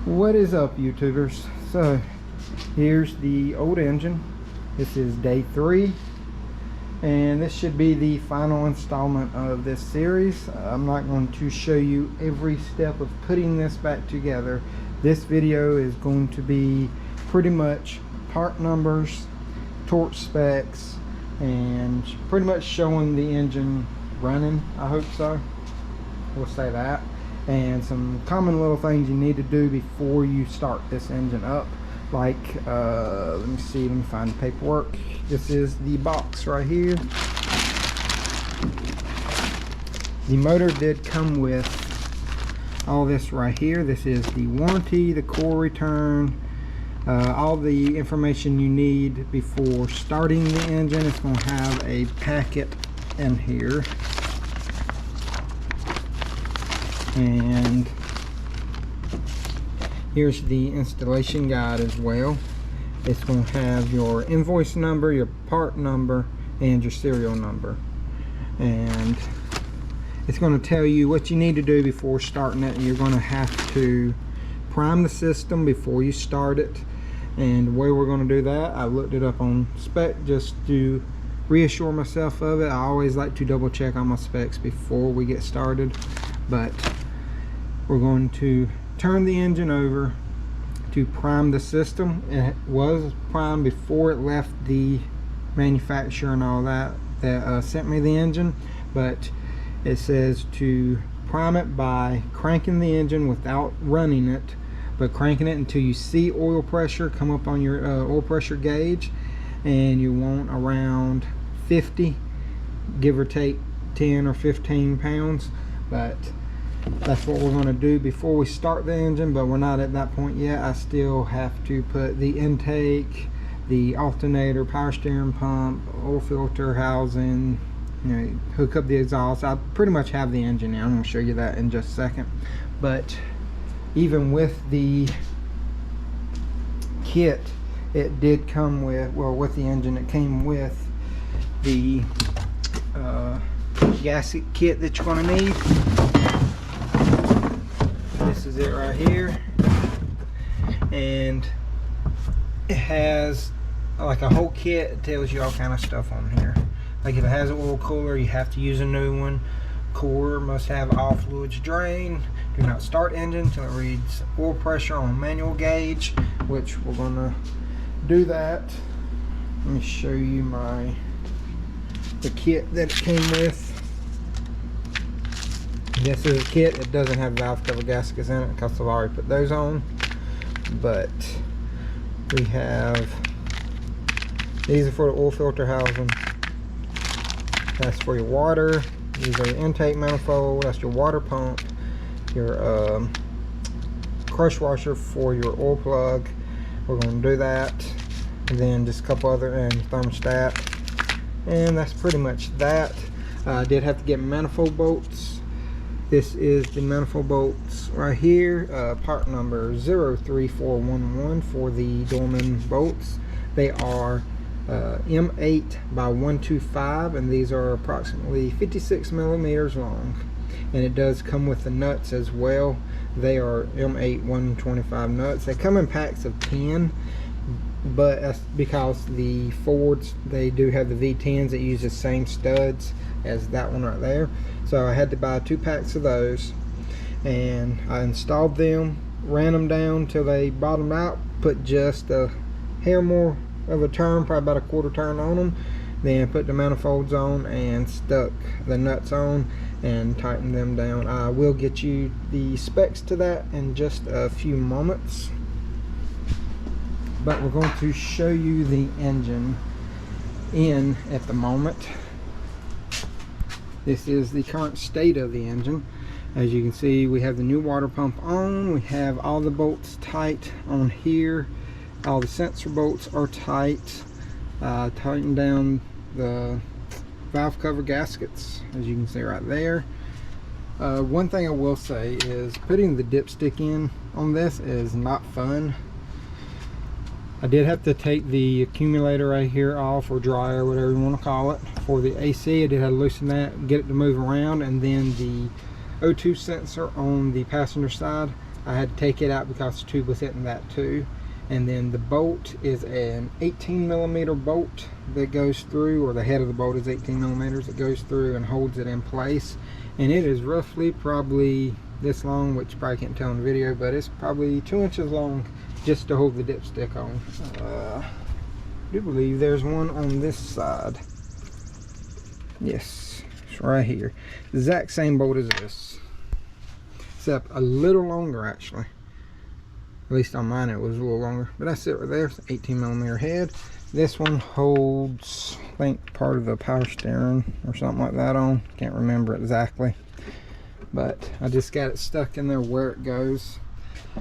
What is up, YouTubers? So here's the old engine. This is day 3 and this should be the final installment of this series. I'm not going to show you every step of putting this back together. This video is going to be pretty much part numbers, torque specs, and pretty much showing the engine running. I hope so, we'll say that, and some common little things you need to do before you start this engine up, like let me find the paperwork. This is the box right here. The motor did come with all this right here. This is the warranty, the core return, all the information you need before starting the engine. It's going to have a packet in here, and here's the installation guide as well. It's going to have your invoice number, your part number, and your serial number, and it's going to tell you what you need to do before starting it. You're going to have to prime the system before you start it, and the way we're going to do that, I looked it up on spec just to reassure myself of it. I always like to double check on my specs before we get started, but we're going to turn the engine over to prime the system. It was primed before it left the manufacturer and all that sent me the engine, but it says to prime it by cranking the engine without running it, but cranking it until you see oil pressure come up on your oil pressure gauge, and you want around 50, give or take 10 or 15 pounds. But that's what we're going to do before we start the engine, but we're not at that point yet. I still have to put the intake, the alternator, power steering pump, oil filter housing, hook up the exhaust. I pretty much have the engine now. I'm going to show you that in just a second. But even with the kit, it did come with, well, with the engine it came with the gasket kit that you're going to need. This is it right here, and it has like a whole kit. It tells you all kind of stuff on here. Like if it has an oil cooler, you have to use a new one. Cooler must have all fluids drained. Do not start engine until it reads oil pressure on manual gauge, which we're gonna do that. Let me show you the kit that it came with. This is a kit. It doesn't have valve cover gaskets in it because I've already put those on, but we have, these are for the oil filter housing. That's for your water. These are your intake manifold. That's your water pump. Your crush washer for your oil plug. We're going to do that, and then just a couple other, and thermostat, and that's pretty much that. I did have to get manifold bolts. This is the manifold bolts right here, part number 03411 for the Dorman bolts. They are M8 by 125, and these are approximately 56 millimeters long, and it does come with the nuts as well. They are M8 125 nuts. They come in packs of 10, but that's because the Fords, they do have the V10s that use the same studs as that one right there. So I had to buy 2 packs of those, and I installed them, ran them down till they bottomed out, put just a hair more of a turn, probably about a quarter turn on them, then put the manifolds on and stuck the nuts on and tightened them down. I will get you the specs to that in just a few moments, but we're going to show you the engine in at the moment. This is the current state of the engine. As you can see, we have the new water pump on. We have all the bolts tight on here. All the sensor bolts are tight. Tighten down the valve cover gaskets, as you can see right there. One thing I will say is putting the dipstick in on this is not fun. I did have to take the accumulator right here off, or dryer, whatever you want to call it, for the AC. I did have to loosen that, get it to move around, and then the O2 sensor on the passenger side, I had to take it out because the tube was hitting that too. And then the bolt is an 18mm bolt that goes through, or the head of the bolt is 18mm. It goes through and holds it in place. And it is roughly probably this long, which you probably can't tell in the video, but it's probably 2 inches long just to hold the dipstick on. I do believe there's one on this side. Yes, it's right here. The exact same bolt as this, except a little longer actually. At least on mine it was a little longer, but that's it right there. It's an 18mm head. This one holds, I think, part of the power steering or something like that on. Can't remember exactly, but I just got it stuck in there where it goes.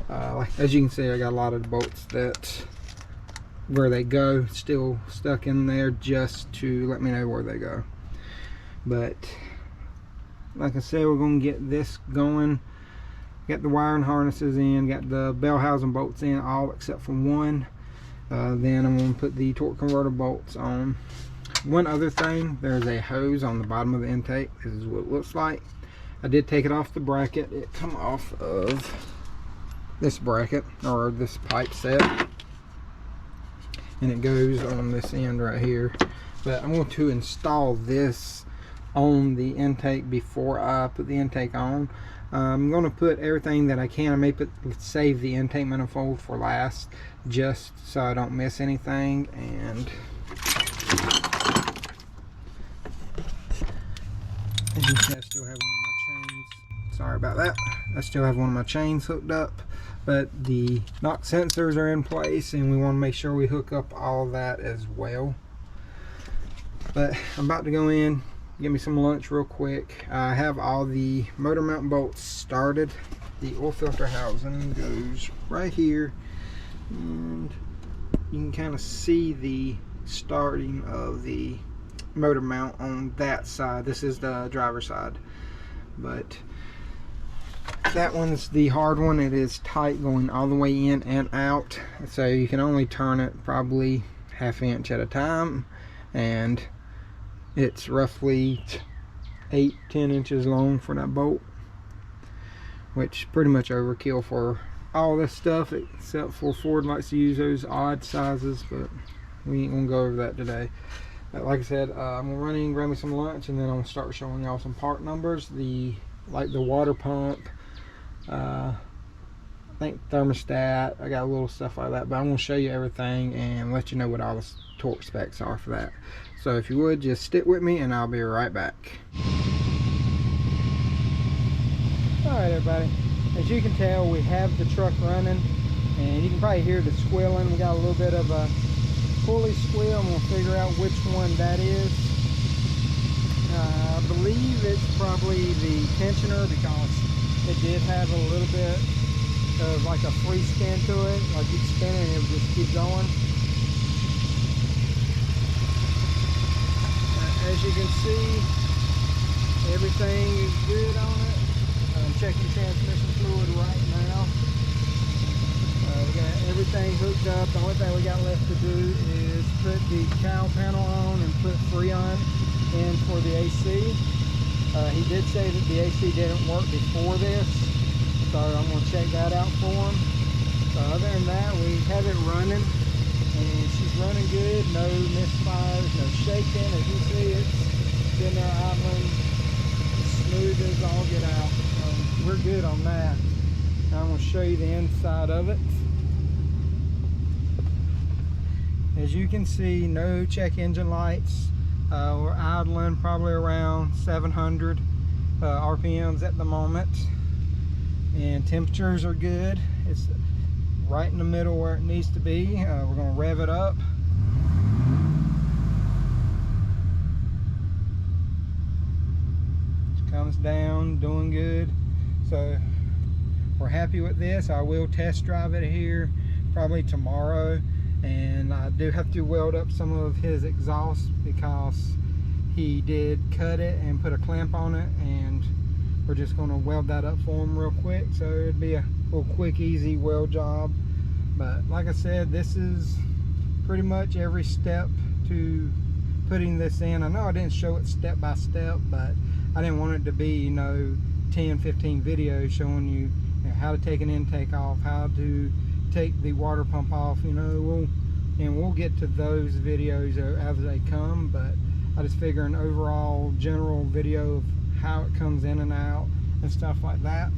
As you can see, I got a lot of the bolts that where they go still stuck in there just to let me know where they go. But like I said, we're going to get this going. Got the wiring harnesses in, got the bell housing bolts in, all except for one. Then I'm going to put the torque converter bolts on. One other thing, there's a hose on the bottom of the intake. This is what it looks like. I did take it off the bracket. It come off of this bracket, or this pipe set, and it goes on this end right here. But I'm going to install this on the intake before I put the intake on. I'm going to put everything that I can. I may save the intake manifold for last, just so I don't miss anything. And as you can see, I still have one of my chains. Sorry about that. I still have one of my chains hooked up, but the knock sensors are in place, and we want to make sure we hook up all that as well. But I'm about to go in, get me some lunch real quick. I have all the motor mount bolts started. The oil filter housing goes right here, and you can kind of see the starting of the motor mount on that side. This is the driver's side, but that one's the hard one. It is tight going all the way in and out, so you can only turn it probably ½ inch at a time, and it's roughly 8-10 inches long for that bolt, which pretty much overkill for all this stuff, except for Ford likes to use those odd sizes, but we ain't gonna go over that today. Like I said, I'm gonna run in, grab me some lunch, and then I'm gonna start showing y'all some part numbers. Like the water pump, I think thermostat, I got a little stuff like that, but I'm gonna show you everything and let you know what all the torque specs are for that. So if you would, just stick with me and I'll be right back. Alright everybody, as you can tell, we have the truck running, and you can probably hear the squealing. We got a little bit of a pulley squeal, and we'll figure out which one that is. I believe it's probably the tensioner, because it did have a little bit of like a free spin to it. Like you'd spin it and it would just keep going. As you can see, everything is good on it. I'm checking transmission fluid right now. We got everything hooked up. The only thing we got left to do is put the cowl panel on and put Freon in for the AC. He did say that the AC didn't work before this, so I'm going to check that out for him. So other than that, we have it running, and she's running good. No misfires, no shaking. As you see, it's in there idling, smooth as all get out. So we're good on that. Now I'm going to show you the inside of it. As you can see, no check engine lights. We're idling probably around 700 RPMs at the moment, and temperatures are good. It's right in the middle where it needs to be. We're going to rev it up. It comes down, doing good. So we're happy with this. I will test drive it here probably tomorrow, and I do have to weld up some of his exhaust because he did cut it and put a clamp on it, and we're just going to weld that up for him real quick. So it'd be a little quick, easy weld job. But like I said, this is pretty much every step to putting this in. I know I didn't show it step by step, but I didn't want it to be, you know, 10-15 videos showing you how to take an intake off, how to take the water pump off. You know, we'll get to those videos as they come, but I just figure an overall general video of how it comes in and out and stuff like that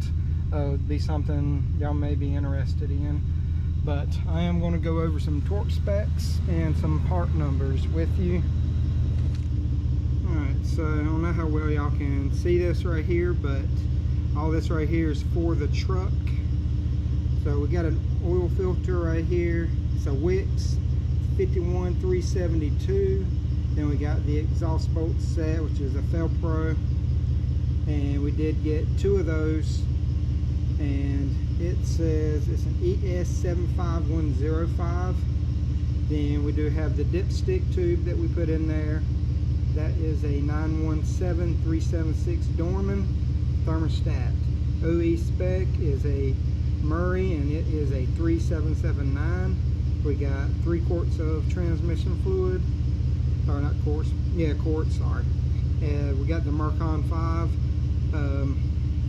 would be something y'all may be interested in. But I am going to go over some torque specs and some part numbers with you. Alright, so I don't know how well y'all can see this right here, but all this right here is for the truck. So we got an oil filter right here. It's a Wix 51372. Then we got the exhaust bolt set, which is a Felpro, and we did get 2 of those. And it says it's an ES75105. Then we do have the dipstick tube that we put in there. That is a 917376 Dorman thermostat. OE spec is a Murray, and it is a 3779. We got 3 quarts of transmission fluid, or not quarts, yeah, quarts, sorry. We got the Mercon 5.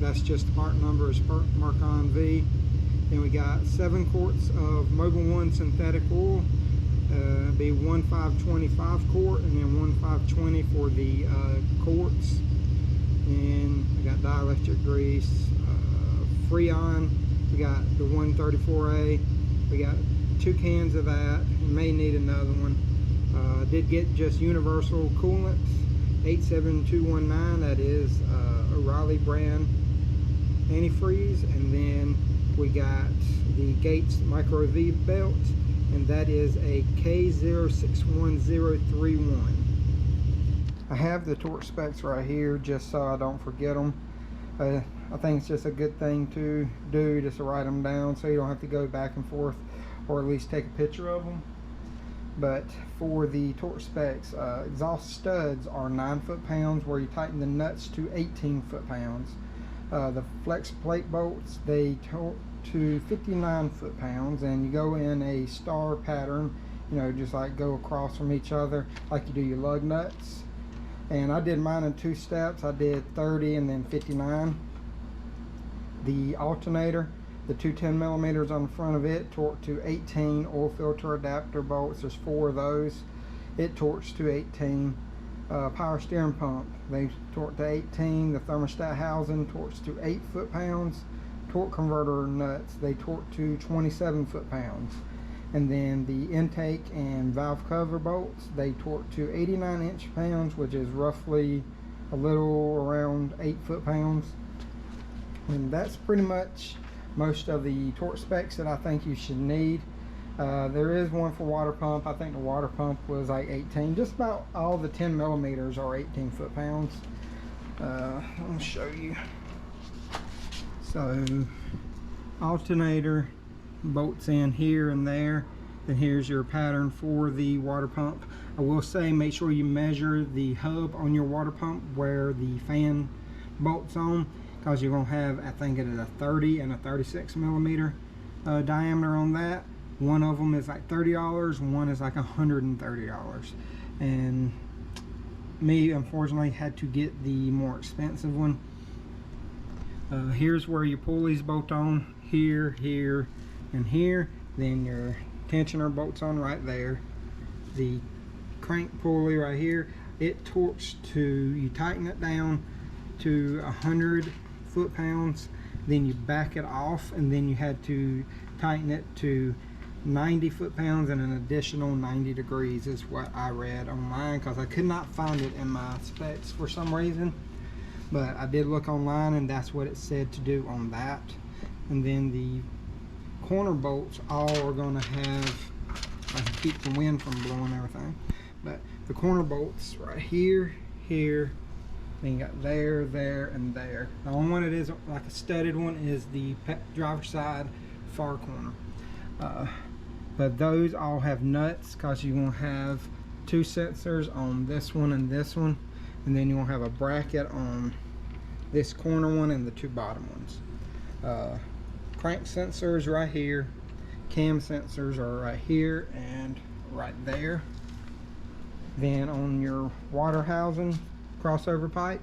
That's just the part number is Mercon V. Then we got 7 quarts of Mobil 1 synthetic oil. Be 1,525 quart, and then 1,520 for the quarts. And we got dielectric grease, Freon. We got the 134A. We got 2 cans of that. You may need another one. Did get just universal coolant 87219. That is O'Reilly brand antifreeze. And then we got the Gates Micro V belt, and that is a K061031. I have the torque specs right here just so I don't forget them. I think it's just a good thing to do, just to write them down so you don't have to go back and forth, or at least take a picture of them. But for the torque specs, exhaust studs are 9 foot-pounds, where you tighten the nuts to 18 foot-pounds. The flex plate bolts, they torque to 59 foot-pounds, and you go in a star pattern, you know, just like go across from each other like you do your lug nuts. And I did mine in 2 steps. I did 30 and then 59. The alternator, the 210 millimeters on the front of it, torque to 18. Oil filter adapter bolts, there's 4 of those. It torques to 18. Power steering pump, they torque to 18. The thermostat housing torques to 8 foot-pounds. Torque converter nuts, they torque to 27 foot-pounds. And then the intake and valve cover bolts, they torque to 89 inch-pounds, which is roughly a little around 8 foot-pounds. And that's pretty much most of the torque specs that I think you should need. There is one for water pump. I think the water pump was like 18. Just about all the 10 millimeters are 18 foot-pounds. I'll show you. So alternator bolts in here and there. Then here's your pattern for the water pump. I will say, make sure you measure the hub on your water pump where the fan bolts on, because you're going to have, I think it is a 30 and a 36 millimeter diameter on that. One of them is like $30, one is like $130. And me, unfortunately, had to get the more expensive one. Here's where your pulleys bolt on, here, here, and here. Then your tensioner bolts on right there. The crank pulley right here, it torques to, you tighten it down to 100 foot-pounds, then you back it off, and then you had to tighten it to 90 foot-pounds and an additional 90 degrees is what I read online, because I could not find it in my specs for some reason. But I did look online, and that's what it said to do on that. And then the corner bolts all are going to have, I can keep the wind from blowing everything, but the corner bolts right here, here, then you got there, there, and there. The only one that is like a studded one is the driver's side far corner. But those all have nuts, because you're going to have 2 sensors on this one and this one, and then you'll have a bracket on this corner one and the 2 bottom ones. Crank sensors right here, cam sensors are right here and right there. Then on your water housing crossover pipe,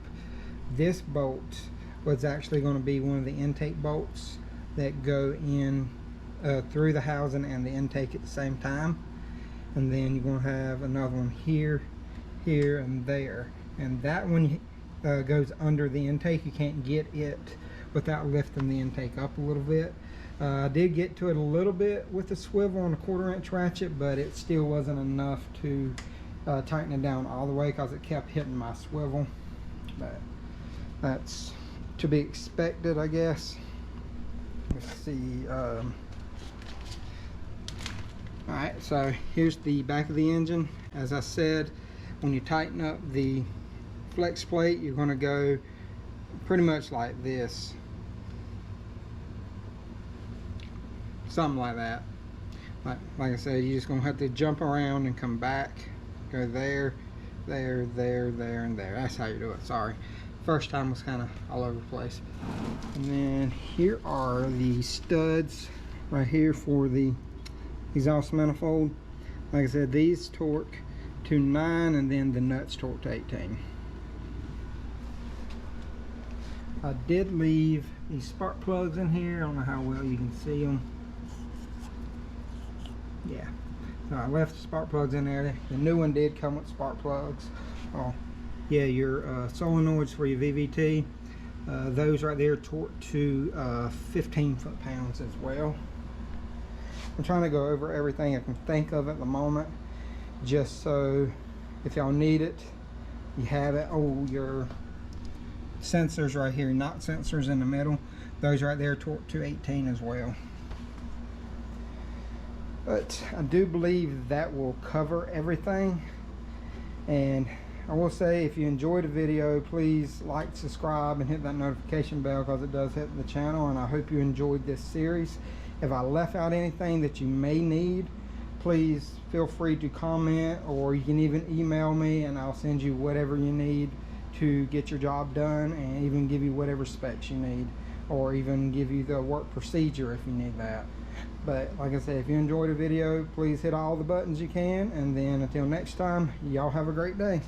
this bolt was actually going to be one of the intake bolts that go in through the housing and the intake at the same time. And then you're going to have another one here, here, and there. And that one goes under the intake. You can't get it without lifting the intake up a little bit. I did get to it a little bit with the swivel on a 1/4 inch ratchet, but it still wasn't enough to tighten it down all the way because it kept hitting my swivel. But that's to be expected, I guess. Let's see. Alright, so here's the back of the engine. As I said, when you tighten up the flex plate, you're going to go pretty much like this. Something like that. Like I said, you're just going to have to jump around and come back. Go there, there, there, there, and there. That's how you do it. Sorry. First time was kind of all over the place. And then here are the studs right here for the exhaust manifold. Like I said, these torque to 9 and then the nuts torque to 18. I did leave these spark plugs in here. I don't know how well you can see them. Yeah, so I left the spark plugs in there. The new one did come with spark plugs. Oh yeah, your solenoids for your VVT, those right there torque to 15 foot-pounds as well. I'm trying to go over everything I can think of at the moment, just so if y'all need it, you have it. Oh, your sensors right here, knock sensors in the middle, those right there torque to 18 as well. But I do believe that will cover everything. And I will say, if you enjoyed the video, please like, subscribe, and hit that notification bell because it does help the channel. And I hope you enjoyed this series. If I left out anything that you may need, please feel free to comment, or you can even email me and I'll send you whatever you need to get your job done, and even give you whatever specs you need, or even give you the work procedure if you need that. But like I said, if you enjoyed the video, please hit all the buttons you can, and then until next time, y'all have a great day.